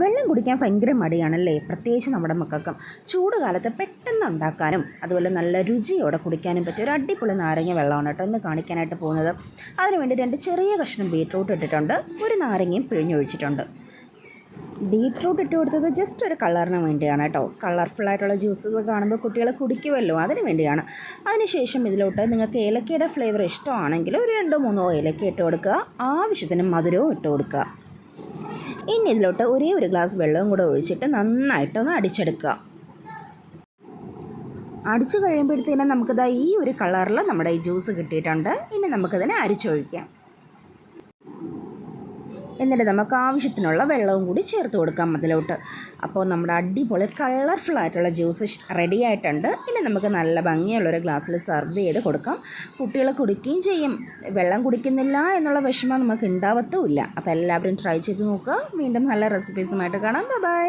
വെള്ളം കുടിക്കാൻ ഭയങ്കര മടിയാണല്ലേ, പ്രത്യേകിച്ച് നമ്മുടെ മക്കൾക്കും. ചൂട് കാലത്ത് പെട്ടെന്ന് ഉണ്ടാക്കാനും അതുപോലെ നല്ല രുചിയോടെ കുടിക്കാനും പറ്റിയ ഒരു അടിപൊളി നാരങ്ങ വെള്ളമാണ് കേട്ടോ ഇന്ന് കാണിക്കാനായിട്ട് പോകുന്നത്. അതിനുവേണ്ടി 2 ചെറിയ കഷ്ണം ബീട്രൂട്ട് ഇട്ടിട്ടുണ്ട്, ഒരു നാരങ്ങയും പിഴിഞ്ഞൊഴിച്ചിട്ടുണ്ട്. ബീട്രൂട്ട് ഇട്ട് കൊടുത്തത് ജസ്റ്റ് ഒരു കളറിന് വേണ്ടിയാണ് കേട്ടോ. കളർഫുള്ളായിട്ടുള്ള ജ്യൂസസ് കാണുമ്പോൾ കുട്ടികൾ കുടിക്കുമല്ലോ, അതിന് വേണ്ടിയാണ്. അതിനുശേഷം ഇതിലോട്ട് നിങ്ങൾക്ക് ഏലക്കയുടെ ഫ്ലേവർ ഇഷ്ടമാണെങ്കിൽ ഒരു 2-3 ഏലക്ക ഇട്ട് കൊടുക്കുക, ആവശ്യത്തിന് മധുരവും ഇട്ട് കൊടുക്കുക. ഇനി ഇതിലോട്ട് ഒരു ഗ്ലാസ് വെള്ളവും കൂടെ ഒഴിച്ചിട്ട് നന്നായിട്ടൊന്ന് അടിച്ചെടുക്കുക. അടിച്ചു കഴിയുമ്പോഴത്തേനും നമുക്കിതാ ഈ ഒരു കളറിൽ നമ്മുടെ ഈ ജ്യൂസ് കിട്ടിയിട്ടുണ്ട്. ഇനി നമുക്കിതിനെ അരിച്ചൊഴിക്കാം. എന്നിട്ട് നമുക്ക് ആവശ്യത്തിനുള്ള വെള്ളവും കൂടി ചേർത്ത് കൊടുക്കാം അതിലോട്ട്. അപ്പോൾ നമ്മുടെ അടിപൊളി കളർഫുള്ളായിട്ടുള്ള ജ്യൂസ് റെഡി ആയിട്ടുണ്ട്. ഇനി നമുക്ക് നല്ല ഭംഗിയുള്ളൊരു ഗ്ലാസ്സിൽ സെർവ് ചെയ്ത് കൊടുക്കാം. കുട്ടികൾ കുടിക്കുകയും ചെയ്യും. വെള്ളം കുടിക്കുന്നില്ല എന്നുള്ള വിഷമം നമുക്ക് ഉണ്ടാവത്തുമില്ല. അപ്പോൾ എല്ലാവരും ട്രൈ ചെയ്ത് നോക്കുക. വീണ്ടും നല്ല റെസിപ്പീസുമായിട്ട് കാണാം. ബൈ.